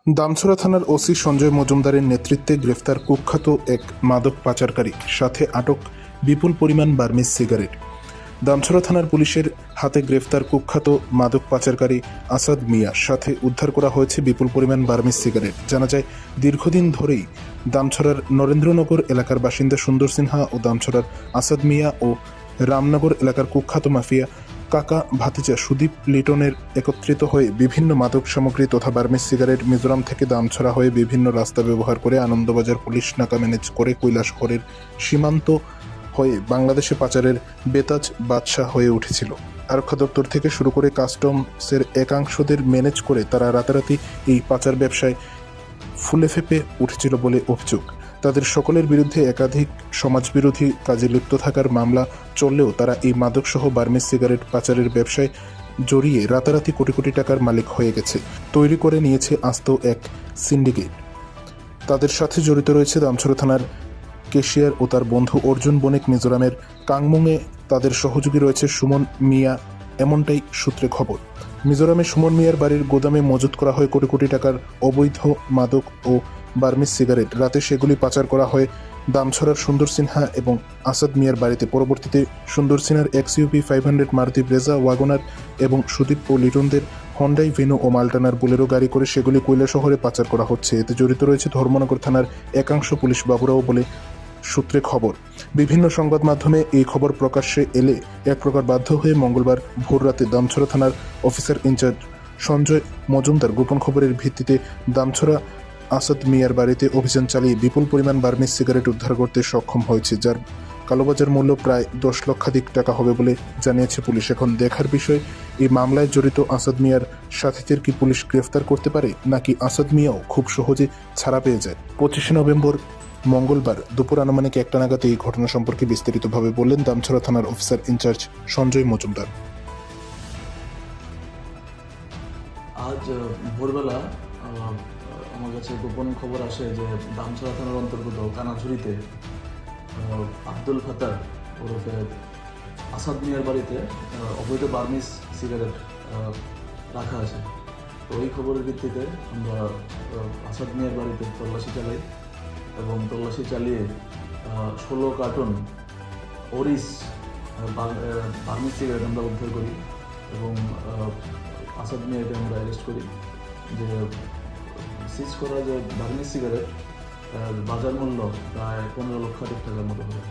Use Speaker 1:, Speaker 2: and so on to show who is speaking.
Speaker 1: দামছড়া থানার ওসি সঞ্জয় মজুমদারের নেতৃত্বে গ্রেফতার কুখ্যাত এক মাদক পাচারকারী, সাথে আটক বিপুল পরিমাণ বার্মিজ সিগারেট। দামছড়া থানার পুলিশের হাতে গ্রেফতার কুখ্যাত মাদক পাচারকারী আসাদ মিয়া, সাথে উদ্ধার করা হয়েছে বিপুল পরিমাণ বার্মিজ সিগারেট। জানা যায়, দীর্ঘদিন ধরেই দামছড়ার নরেন্দ্রনগর এলাকার বাসিন্দা সুন্দর সিনহা ও দামছড়ার আসাদ মিয়া ও রামনগর এলাকার কুখ্যাত মাফিয়া কাকা ভাতিজা সুদীপ লিটনের একত্রিত হয়ে বিভিন্ন মাদক সামগ্রী তথা বার্মিজ সিগারেট মিজোরাম থেকে দামছড়া হয়ে বিভিন্ন রাস্তা ব্যবহার করে আনন্দবাজার পুলিশ নাকা ম্যানেজ করে কৈলাসহরের সীমান্ত হয়ে বাংলাদেশে পাচারের বেতাজ বাদশাহ হয়ে উঠেছিল। আরক্ষা দপ্তর থেকে শুরু করে কাস্টমসের একাংশদের ম্যানেজ করে তারা রাতারাতি এই পাচার ব্যবসায় ফুলে ফেঁপে উঠেছিল বলে অভিযোগ। তাদের সকলের বিরুদ্ধে একাধিক সমাজবিরোধী কাজে লিপ্ত থাকার মামলা চললেও তারা এই মাদকসহ বার্মিজ সিগারেট পাচারের ব্যবসায় জড়িয়ে রাতারাতি কোটি কোটি টাকার মালিক হয়ে গেছে, তৈরি করে নিয়েছে আস্ত এক সিন্ডিকেট। তাদের সাথে জড়িত রয়েছে দামছড়া থানার কেশিয়ার ও তার বন্ধু অর্জুন বণিক। মিজোরামের কাংমুংয়ে তাদের সহযোগী রয়েছে সুমন মিয়া, এমনটাই সূত্রে খবর। মিজোরামে সুমন মিয়ার বাড়ির গোদামে মজুত করা হয় কোটি কোটি টাকার অবৈধ মাদক ও বার্মিজ সিগারেট। রাতে সেগুলি পাচার করা হয় দামছড়ার সুন্দর সিনহা এবং আসাদ মিয়ার বাড়িতে। পরবর্তীতে সুন্দর সিনহার XUV 500 মারুতি ব্রেজা ওয়াগনার এবং সুদীপ ও লিটনদের হন্ডাই ভেনু ও মালটানার বুলেরো গাড়ি করে সেগুলি কৈলাসহরে পাচার করা হচ্ছে। এতে জড়িত রয়েছে ধর্মনগর থানার একাংশ পুলিশ বাবুরাও বলে সূত্রে খবর। বিভিন্ন সংবাদ মাধ্যমে এই খবর প্রকাশ্যে এলে এক প্রকার বাধ্য হয়ে মঙ্গলবার ভোররাতে দামছড়া থানার অফিসার ইনচার্জ সঞ্জয় মজুমদার গোপন খবরের ভিত্তিতে দামছড়া আসাদ মিয়ার বাড়িতে অভিযান চালিয়ে বিপুল পরিমাণ বার্মিজ সিগারেট উদ্ধার করতে সক্ষম হয়েছে, যার কালোবাজার মূল্য প্রায় 10 লক্ষাধিক টাকা হবে বলে জানিয়েছে পুলিশ। এখন দেখার বিষয়, এই মামলায় জড়িত আসাদ মিয়ার সাথীদের কি পুলিশ গ্রেফতার করতে পারে, নাকি আসাদ মিয়াও খুব সহজে ছাড়া পেয়ে যায়। 25 নভেম্বর মঙ্গলবার দুপুর আনুমানিক 1টা নাগাদ এই ঘটনা সম্পর্কে বিস্তারিতভাবে বললেন দামছড়া থানার অফিসার ইনচার্জ সঞ্জয় মজুমদার।
Speaker 2: আজ ভোরবেলা আমার কাছে গোপন খবর আসে যে দামছড়া থানার অন্তর্গত কানাঝুরিতে আব্দুল ফাতার ওরফে আসাদ মিয়ার বাড়িতে অবৈধ বার্মিজ সিগারেট রাখা আছে। তো এই খবরের ভিত্তিতে আমরা আসাদ মিয়ার বাড়িতে তল্লাশি চালাই এবং তল্লাশি চালিয়ে 16 কার্টন ওরিস বার্মিজ সিগারেট আমরা উদ্ধার করি এবং আসাদ মিয়াকে আমরা অ্যারেস্ট করি। যে সিজ করা যে বার্মিজ সিগারেট বাজার মূল্য প্রায় 15 লক্ষাধিক টাকার মতো হবে।